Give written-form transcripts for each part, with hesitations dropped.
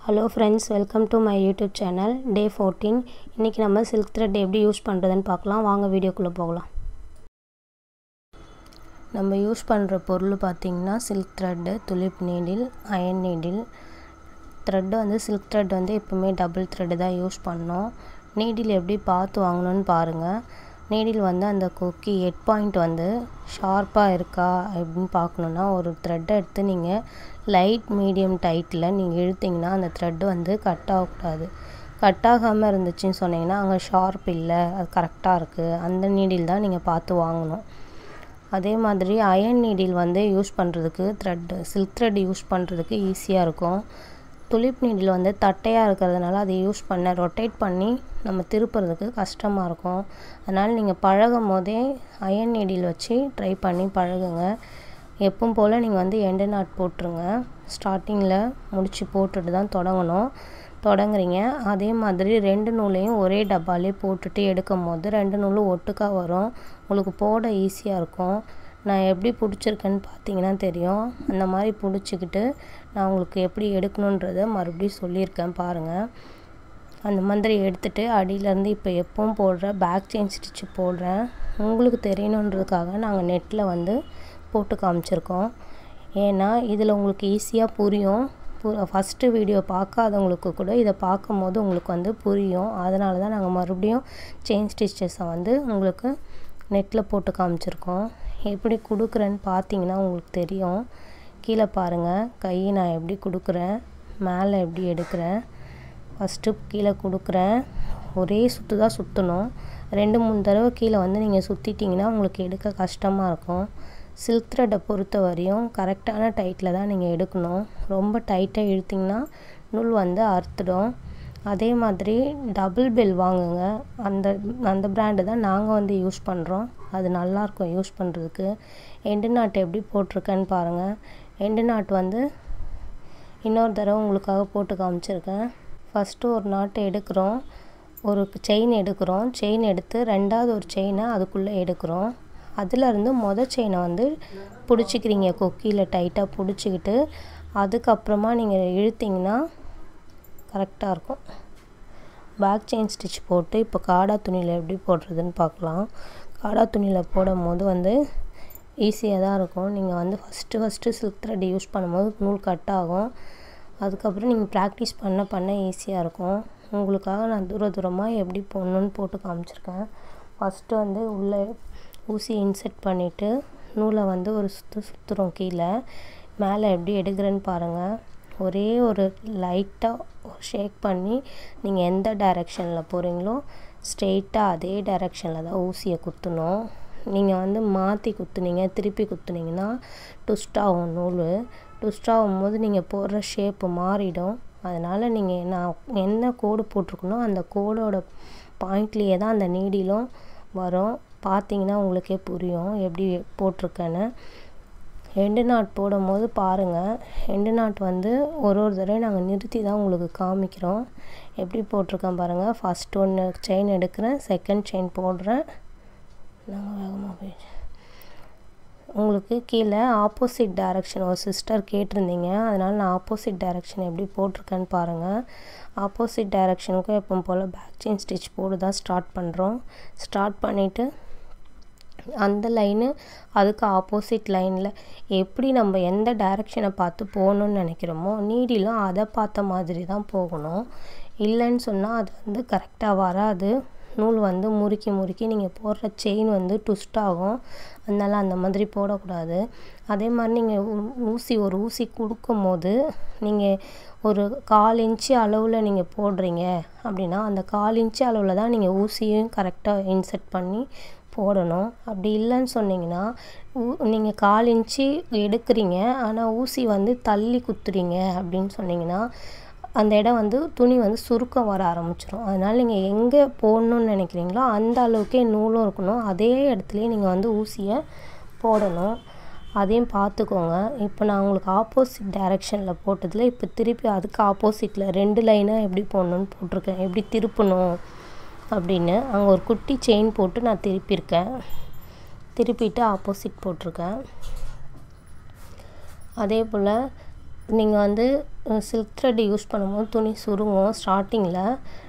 Hello friends, welcome to my YouTube channel. Day 14. இன்னைக்கு நம்ம silk thread எப்படி use பண்றதுன்னு பார்க்கலாம். வாங்க வீடியோக்குள்ள போகலாம். நம்ம யூஸ் பண்ற பொருள் பாத்தீங்கன்னா silk thread, tulip needle, iron needle. thread வந்து silk thread வந்து எப்பவுமே double thread தான் யூஸ் பண்ணோம். needle எப்படி பார்த்து வாங்கணும்னு பாருங்க. needle வந்து அந்த கொக்கி head point வந்து ஷார்ப்பா இருக்கா அப்படினு பார்க்கணும்னா ஒரு thread எடுத்து நீங்க லைட் மீடியம் டைட்ல நீங்க இழுத்தீங்கன்னா அந்த thread வந்து கட் ஆகக்கூடாது. கட் ஆகாம இருந்துச்சுன்னு சொன்னீங்கன்னா அங்க ஷார்ப் இல்ல அது கரெக்ட்டா இருக்கு. அந்த needle தான் நீங்க பார்த்து வாங்கணும். அதே மாதிரி iron needle வந்து யூஸ் பண்றதுக்கு silk thread யூஸ் பண்றதுக்கு ஈஸியா இருக்கும். tulip needle வந்து தட்டையா இருக்குறதனால அதை யூஸ் பண்ண ரொட்டேட் பண்ணி நம்ம திருப்புறதுக்கு கஷ்டமா இருக்கும். அதனால நீங்க பழகும்போதே iron needle வச்சு ட்ரை பண்ணி பழகுங்க. எப்பவும் போல நீங்க வந்து எண்ட் நாட் போட்டுருங்க. ஸ்டார்டிங்ல முடிச்சு போட்டுட்டு தான் தொடங்குறீங்க. அதே மாதிரி ரெண்டு நூலையும் ஒரே டப்பாலே போட்டுட்டு எடுக்கும்போது ரெண்டு நூலும் ஒட்டுக்கா வரும். உங்களுக்கு போட ஈஸியா இருக்கும். நான் எப்படி புடிச்சிருக்கேன்னு பாத்தீங்கன்னா தெரியும். அந்த மாதிரி புடிச்சிக்கிட்டு நான் உங்களுக்கு எப்படி எடுக்கணும்ன்றதை மறுபடியும் சொல்லியிருக்கேன் பாருங்க. அந்த மாதிரி எடுத்துட்டு அடியில இருந்து இப்ப எப்பவும் போடுற பேக் செயின் ஸ்டிட்ச் போடுறேன். உங்களுக்கு தெரியணும்ன்றதுக்காக நாங்க நெட்ல வந்து போட்டு காமிச்சிருக்கோம். ஏன்னா இதுல உங்களுக்கு ஈஸியா புரியும். ஃபர்ஸ்ட் வீடியோ பார்க்காதவங்களுக்கு கூட இத பாக்கும்போது உங்களுக்கு வந்து புரியும். அதனால தான் நாங்க மறுபடியும் செயின் ஸ்டிட்சஸ் வந்து உங்களுக்கு நெட்ல போட்டு காமிச்சிருக்கோம். எப்படி குடுக்குறேன்னு பாத்தீங்கன்னா உங்களுக்கு தெரியும். கீழ பாருங்க. கை நான் எப்படி குடுக்குறேன், மேலே எப்படி எடுக்கிறேன். ஃபர்ஸ்ட் கீழ குடுக்குறேன். ஒரே சுத்து தான் சுத்தணும். 2-3 தடவை கீழ வந்து நீங்க சுத்திட்டீங்கன்னா உங்களுக்கு எடுக்க கஷ்டமா இருக்கும். silk thread பொறுத்தவரையும் கரெக்ட்டான டைட்ல தான் நீங்க எடுக்கணும். ரொம்ப டைட்டா இழுத்தீங்கன்னா நூல் வந்து அறுத்துடும். அதே மாதிரி டபுள் பெல் வாங்குங்க. அந்த பிராண்ட் தான் நாங்க வந்து யூஸ் பண்றோம். அது நல்லா இருக்கும் யூஸ் பண்றதுக்கு. எண்ட் நாட் எப்படி போட்டுருக்கேன்னு பாருங்க. எண்ட் நாட் வந்து இன்னொரு தடவை உங்களுக்காக போட்டு காமிச்சிருக்கேன். ஃபர்ஸ்ட் ஒரு நாட் எடுக்கிறோம். ஒரு செயின் எடுக்கிறோம். செயின் எடுத்து ரெண்டாவது ஒரு செயினை அதுக்குள்ள எடுக்கிறோம். அதுல இருந்து செயினை வந்து புடிச்சிக்கிறீங்க. கொக்கியில டைட்டா புடிச்சிக்கிட்டு அதுக்கு அப்புறமா நீங்க இழுத்தீங்கன்னா கரெக்ட்டா இருக்கும். பேக் செயின் ஸ்டிட்ச் போட்டு இப்ப காடா துணியில எப்படி போடுறதுன்னு பார்க்கலாம். காடா துணியில போடும்போது வந்து ஈஸியா தான் இருக்கும். நீங்க வந்து ஃபர்ஸ்ட் silk thread யூஸ் பண்ணும்போது நூல் கட் ஆகும். அதுக்கு அப்புறம் நீங்க பிராக்டீஸ் பண்ண ஈஸியா இருக்கும். உங்களுக்காக நான் தூரமா எப்படி போடணும்னு போட்டு காமிச்சிருக்கேன். ஃபர்ஸ்ட் வந்து உள்ள ஊசி இன்சர்ட் பண்ணிட்டு நூலை வந்து ஒரு சுத்துறோம் கீழ. மேலே எப்படி எடுக்கிறேன்னு பாருங்க. ஒரே ஒரு லைட்டா ஷேக் பண்ணி நீங்க எந்த டைரக்ஷன்ல போறீங்களோ ஸ்ட்ரைட்டா அதே டைரக்ஷன்ல தான் ஊசியை குத்தணும். நீங்க வந்து மாத்தி குத்துனீங்க, திருப்பி குத்துனீங்கன்னா ட்விஸ்ட் ஆகும் நூல். ட்விஸ்ட் ஆகும்போது நீங்க போடுற ஷேப் மாறிடும். அதனால நீங்க நான் என்ன கோடு போட்டுருக்கனோ அந்த கோடோட பாயிண்ட்லயே தான் அந்த நீடிலும் வரும். பாத்தீங்கன்னா உங்களுக்கே புரியும் எப்படி போட்டுருக்கேன்னு. எண்ட் நாட் போடும்போது பாருங்க. எண்ட் நாட் வந்து ஒரு தடவை நாங்க நிறுத்தி தான் உங்களுக்கு காமிக்கிறோம். எப்படி போட்டுருக்கேன் பாருங்க. ஃபர்ஸ்ட் ஒன்னு செயின் எடுக்கிறேன், செகண்ட் செயின் போடுறேன். நாங்க வேகமா உங்களுக்கு கீழ ஆப்போசிட் டைரக்ஷன் ஒரு சிஸ்டர் கேட்டிருந்தீங்க. அதனால நான் ஆப்போசிட் டைரக்ஷன் எப்படி போட்டுருக்கேன்னு பாருங்க. ஆப்போசிட் டைரக்ஷனுக்கு எப்பவும் போல பேக் செயின் ஸ்டிட்ச் போட்டு தான் ஸ்டார்ட் பண்றோம். ஸ்டார்ட் பண்ணிட்டு அந்த லைன் அதுக்கு ஆப்போசிட் லைன்ல எப்படி நம்ம எந்த டைரக்ஷனை பார்த்து போகணும்னு நினைக்கிறோமோ நீடிலும் அதை பார்த்த மாதிரி தான் போகணும். இல்லன்னு சொன்னா அது வந்து கரெக்ட்டா வராது. நூல் வந்து முறுக்கி நீங்க போடுற செயின் வந்து ட்விஸ்ட் ஆகும். அதனால அந்த மாதிரி போடக்கூடாது. அதே மாதிரி நீங்க ஒரு ஊசி குடுக்கும்போது நீங்க ஒரு 1/4 இன்ச் அளவுல நீங்க போடுறீங்க அப்படினா அந்த 1/4 இன்ச் அளவுல தான் நீங்க ஊசியையும் கரெக்ட்டா இன்சர்ட் பண்ணி போடணும். அப்படி இல்லன்னு சொன்னீங்கன்னா நீங்க 1/4 இன்ச் எடுக்குறீங்க. ஆனா ஊசி வந்து தள்ளி குத்துறீங்க அப்படினு சொன்னீங்கன்னா அந்த இடம் வந்து துணி வந்து சுருக்கம் வர ஆரம்பிச்சிரும். அதனால நீங்க எங்க போடணும்னு நினைக்கிறீங்களோ அந்த அளவுக்கே நூலும் இருக்கணும். அதே இடத்துலயே நீங்க வந்து ஊசியை போடணும். அதையும் பார்த்துக்கோங்க. இப்போ நான் உங்களுக்கு ஆப்போசிட் டைரக்ஷன்ல போட்டதுல இப்போ திருப்பி அதுக்கு ஆப்போசிட்ல 2 லைனா எப்படி போடணும்னு போட்டுருக்கேன். எப்படி திருப்பணும் அப்படின்னு அங்க ஒரு குட்டி செயின் போட்டு நான் திருப்பியிருக்கேன். திருப்பிட்டு ஆப்போசிட் போட்டுருக்கேன். அதே போல நீங்கள் வந்து சில்க் த்ரெட் யூஸ் பண்ணும்போது துணி சுருங்கும் ஸ்டார்டிங்கில்.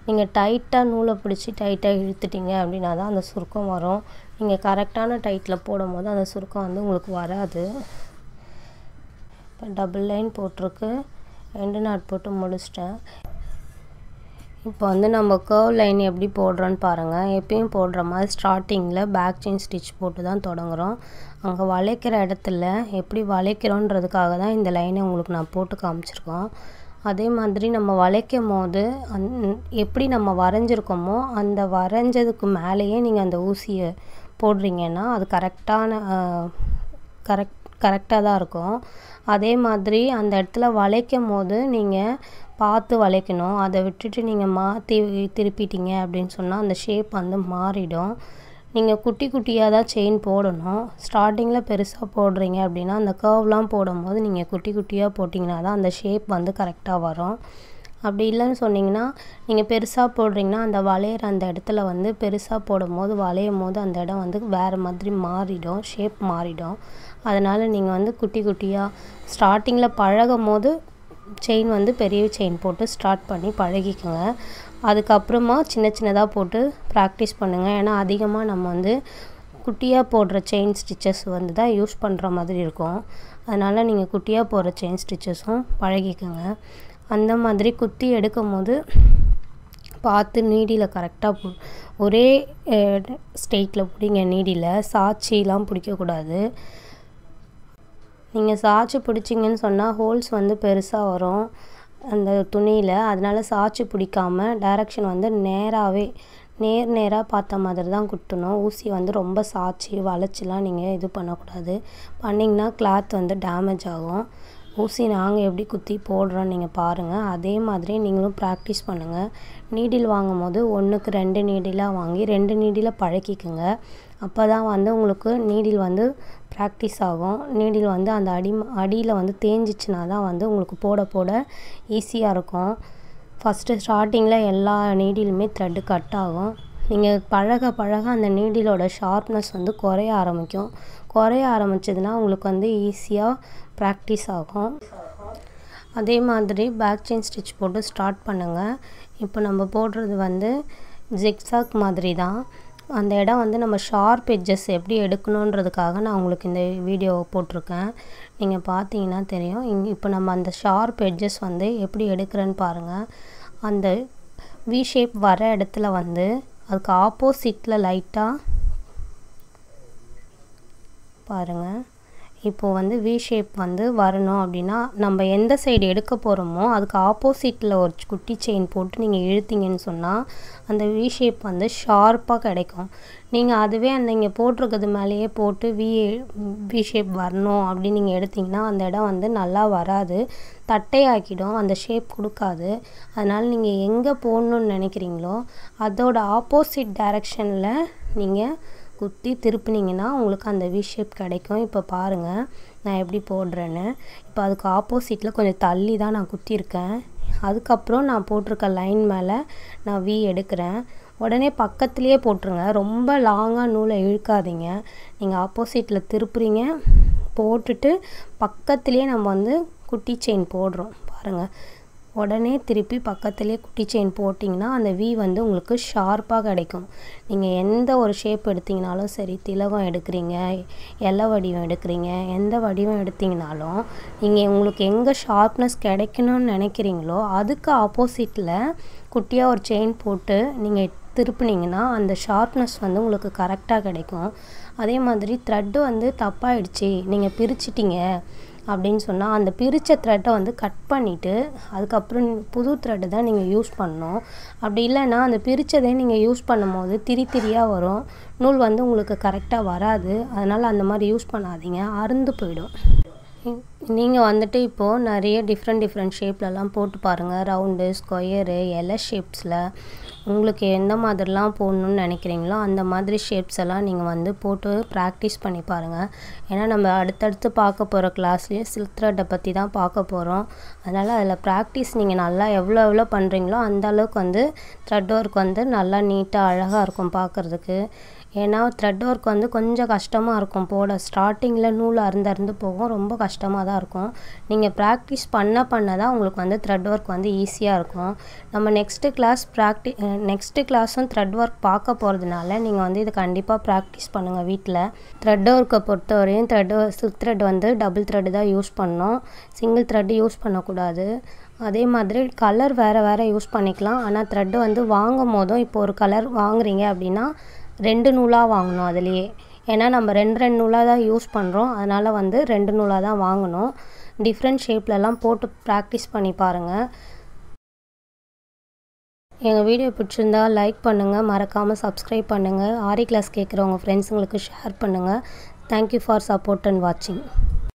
நீங்கள் டைட்டாக நூலை பிடிச்சி டைட்டாக இழுத்துட்டிங்க அப்படின்னா தான் அந்த சுருக்கம் வரும். நீங்கள் கரெக்டான டைட்டில் போடும் போது அந்த சுருக்கம் வந்து உங்களுக்கு வராது. இப்போ டபுள் லைன் போட்டிருக்கு, எண்டு நாட் போட்டு முடிச்சிட்டேன். இப்போ வந்து நம்ம கர்வ் லைன் எப்படி போடுறோன்னு பாருங்கள். எப்பயும் போடுற மாதிரி ஸ்டார்டிங்கில் பேக் செயின் ஸ்டிச் போட்டு தான் தொடங்குகிறோம். அங்கே வளைக்கிற இடத்துல எப்படி வளைக்கிறோன்றதுக்காக தான் இந்த லைனை உங்களுக்கு நான் போட்டு காமிச்சிருக்கோம். அதே மாதிரி நம்ம வளைக்கும் போது எப்படி நம்ம வரைஞ்சிருக்கோமோ அந்த வரைஞ்சதுக்கு மேலேயே நீங்கள் அந்த ஊசியை போடுறீங்கன்னா அது கரெக்டாக தான் இருக்கும். அதே மாதிரி அந்த இடத்துல வளைக்கும் போது நீங்கள் பார்த்து வளைக்கணும். அதை விட்டுட்டு நீங்கள் மாற்றி திருப்பிட்டீங்க அப்படின்னு சொன்னால் அந்த ஷேப் வந்து மாறிடும். நீங்கள் குட்டி குட்டியாக தான் செயின் போடணும். ஸ்டார்டிங்கில் பெருசாக போடுறீங்க அப்படின்னா அந்த கர்வ்லாம் போடும்போது நீங்கள் குட்டி குட்டியாக போட்டிங்கன்னா தான் அந்த ஷேப் வந்து கரெக்டாக வரும். அப்படி இல்லைன்னு சொன்னிங்கன்னா நீங்கள் பெருசாக போடுறீங்கன்னா அந்த வளையிற அந்த இடத்துல வந்து பெருசாக போடும்போது வளையும் போது அந்த இடம் வந்து வேறு மாதிரி மாறிடும், ஷேப் மாறிடும். அதனால் நீங்கள் வந்து குட்டி குட்டியாக ஸ்டார்டிங்கில் பழகும் போது செயின் வந்து பெரிய செயின் போட்டு ஸ்டார்ட் பண்ணி பழகிக்கோங்க. அதுக்கப்புறமா சின்ன சின்னதாக போட்டு ப்ராக்டிஸ் பண்ணுங்கள். ஏன்னா அதிகமாக நம்ம வந்து குட்டியாக போடுற செயின் ஸ்டிச்சஸ் வந்து தான் யூஸ் பண்ணுற மாதிரி இருக்கும். அதனால் நீங்கள் குட்டியாக போடுற செயின் ஸ்டிச்சஸும் பழகிக்கோங்க. அந்த மாதிரி குத்தி எடுக்கும் போது பார்த்து நீடியில் கரெக்டாக ஒரே ஸ்டேட்டில் பிடிங்க. நீடியில் சாட்சிலாம் பிடிக்கக்கூடாது. நீங்கள் சாய்ச்சி பிடிச்சிங்கன்னு சொன்னால் ஹோல்ஸ் வந்து பெருசாக வரும் அந்த துணியில். அதனால் சாய்ச்சி பிடிக்காமல் டைரக்ஷன் வந்து நேராக பார்த்த மாதிரி தான் குத்தணும். ஊசி வந்து ரொம்ப சாய்ச்சி வளைச்சிலாம் நீங்கள் இது பண்ணக்கூடாது. பண்ணிங்கன்னா கிளாத் வந்து டேமேஜ் ஆகும். ஊசி நாங்கள் எப்படி குத்தி போடுறோன்னு நீங்கள் பாருங்கள். அதே மாதிரி நீங்களும் ப்ராக்டிஸ் பண்ணுங்கள். நீடில் வாங்கும் போது 1க்கு 2 நீடிலாக வாங்கி 2 நீடில் பழக்கிக்குங்க. அப்போ தான் வந்து உங்களுக்கு நீடில் வந்து ப்ராக்டிஸ் ஆகும். நீடில் வந்து அந்த அடியில் வந்து தேஞ்சிச்சுனா தான் வந்து உங்களுக்கு போட ஈஸியாக இருக்கும். ஃபஸ்ட்டு ஸ்டார்டிங்கில் எல்லா நீடிலுமே த்ரெட்டு கட் ஆகும். நீங்கள் பழக அந்த நீடிலோட ஷார்ப்னஸ் வந்து குறைய ஆரம்பிச்சதுன்னா உங்களுக்கு வந்து ஈஸியாக ப்ராக்டிஸ் ஆகும். அதே மாதிரி பேக் செயின் ஸ்டிச் போட்டு ஸ்டார்ட் பண்ணுங்கள். இப்போ நம்ம போடுறது வந்து ஜிக்ஸாக் மாதிரி தான். அந்த இடம் வந்து நம்ம ஷார்ப் எட்ஜஸ் எப்படி எடுக்கணுன்றதுக்காக நான் உங்களுக்கு இந்த வீடியோவை போட்டிருக்கேன். நீங்கள் பார்த்தீங்கன்னா தெரியும். இப்போ நம்ம அந்த ஷார்ப் எட்ஜஸ் வந்து எப்படி எடுக்கிறேன்னு பாருங்கள். அந்த வி ஷேப் வர இடத்துல வந்து அதுக்கு ஆப்போசிட்டில் லைட்டாக பாருங்கள். இப்போது வந்து வி ஷேப் வந்து வரணும் அப்படின்னா நம்ம எந்த சைடு எடுக்க போகிறோமோ அதுக்கு ஆப்போசிட்டில் ஒரு குட்டி செயின் போட்டு நீங்கள் இழுத்தீங்கன்னு சொன்னால் அந்த வி ஷேப் வந்து ஷார்ப்பாக கிடைக்கும். நீங்கள் அதுவே நீங்கள் போட்டிருக்கிறது மேலேயே போட்டு வி ஷேப் வரணும் அப்படின்னு நீங்கள் எடுத்திங்கன்னா அந்த இடம் வந்து நல்லா வராது, தட்டையாக்கிடும், அந்த ஷேப் கொடுக்காது. அதனால் நீங்கள் எங்கே போடணுன்னு நினைக்கிறீங்களோ அதோட ஆப்போசிட் டைரெக்ஷனில் நீங்கள் குத்தி திருப்பினீங்கன்னா உங்களுக்கு அந்த வி ஷேப் கிடைக்கும். இப்போ பாருங்கள் நான் எப்படி போடுறேன்னு. இப்போ அதுக்கு ஆப்போசிட்டில் கொஞ்சம் தள்ளி தான் நான் குத்திருக்கேன். அதுக்கப்புறம் நான் போட்டிருக்க லைன் மேலே நான் வி எடுக்கிறேன். உடனே பக்கத்துலேயே போட்டுருங்க. ரொம்ப லாங்காக நூலை இழுக்காதீங்க. நீங்கள் ஆப்போசிட்டில் திருப்புறீங்க, போட்டுட்டு பக்கத்துலேயே நம்ம வந்து குட்டி செயின் போடுறோம் பாருங்கள். உடனே திருப்பி பக்கத்துலேயே குட்டி செயின் போட்டிங்கன்னா அந்த வி வந்து உங்களுக்கு ஷார்ப்பாக கிடைக்கும். நீங்கள் எந்த ஒரு ஷேப் எடுத்திங்கனாலும் சரி, திலகம் எடுக்கிறீங்க, இலை வடிவம் எடுக்கிறீங்க, எந்த வடிவம் எடுத்திங்கனாலும் நீங்கள் உங்களுக்கு எங்கே ஷார்ப்னஸ் கிடைக்கணும்னு நினைக்கிறீங்களோ அதுக்கு ஆப்போசிட்டில் குட்டியாக ஒரு செயின் போட்டு நீங்கள் திருப்பினீங்கன்னா அந்த ஷார்ப்னஸ் வந்து உங்களுக்கு கரெக்டாக கிடைக்கும். அதே மாதிரி த்ரெட்டு வந்து தப்பாயிடுச்சு, நீங்கள் பிரிச்சிட்டிங்க அப்படின்னு சொன்னால் அந்த பிரித்த த்ரெட்டை வந்து கட் பண்ணிவிட்டு அதுக்கப்புறம் புது த்ரெட்டு தான் நீங்கள் யூஸ் பண்ணணும். அப்படி இல்லைன்னா அந்த பிரித்ததை நீங்கள் யூஸ் பண்ணும்போது திரியாக வரும், நூல் வந்து உங்களுக்கு கரெக்டாக வராது. அதனால் அந்த மாதிரி யூஸ் பண்ணாதீங்க, அறுந்து போயிடும். நீங்கள் வந்துட்டு இப்போது நிறைய டிஃப்ரெண்ட் ஷேப்லலாம் போட்டு பாருங்கள். ரவுண்டு, ஸ்கொயரு, இலை ஷேப்ஸில் உங்களுக்கு எந்த மாதிரிலாம் போடணுன்னு நினைக்கிறீங்களோ அந்த மாதிரி ஷேப்ஸ் எல்லாம் நீங்கள் வந்து போட்டு ப்ராக்டிஸ் பண்ணி பாருங்கள். ஏன்னா நம்ம அடுத்தடுத்து பார்க்க போகிற கிளாஸ்லேயே சில்க் த்ரெட்டை பற்றி தான் பார்க்க போகிறோம். அதனால் அதில் ப்ராக்டிஸ் நீங்கள் நல்லா எவ்வளோ பண்ணுறீங்களோ அந்த அளவுக்கு வந்து த்ரெட் ஒர்க் வந்து நல்லா நீட்டாக அழகாக இருக்கும் பார்க்குறதுக்கு. ஏன்னா த்ரெட் ஒர்க் வந்து கொஞ்சம் கஷ்டமாக இருக்கும் போட. ஸ்டார்டிங்கில் நூல் அறுந்து போகும், ரொம்ப கஷ்டமாக தான் இருக்கும். நீங்கள் ப்ராக்டிஸ் பண்ண தான் உங்களுக்கு வந்து த்ரெட் ஒர்க் வந்து ஈஸியாக இருக்கும். நம்ம நெக்ஸ்ட்டு கிளாஸும் த்ரெட் ஒர்க் பார்க்க போகிறதுனால நீங்கள் வந்து இதை கண்டிப்பாக ப்ராக்டிஸ் பண்ணுங்கள் வீட்டில். த்ரெட் ஒர்க்கை பொறுத்தவரையும் சில்க் த்ரெட் வந்து டபுள் த்ரெட்டு தான் யூஸ் பண்ணணும், சிங்கிள் த்ரெட்டு யூஸ் பண்ணக்கூடாது. அதே மாதிரி கலர் வேறு யூஸ் பண்ணிக்கலாம். ஆனால் த்ரெட்டு வந்து வாங்கும் போதும் இப்போ ஒரு கலர் வாங்குறீங்க அப்படின்னா 2 நூலாக வாங்கணும் அதுலேயே. ஏன்னா நம்ம 2 நூலாக தான் யூஸ் பண்ணுறோம், அதனால் வந்து 2 நூலாக தான் வாங்கணும். டிஃப்ரெண்ட் ஷேப்லலாம் போட்டு ப்ராக்டிஸ் பண்ணி பாருங்கள். எங்கள் வீடியோ பிடிச்சிருந்தா லைக் பண்ணுங்கள், மறக்காமல் சப்ஸ்கிரைப் பண்ணுங்கள். ஆரி கிளாஸ் கேட்குறவங்க ஃப்ரெண்ட்ஸுங்களுக்கு ஷேர் பண்ணுங்கள். தேங்க்யூ ஃபார் சப்போர்ட் அண்ட் வாட்சிங்.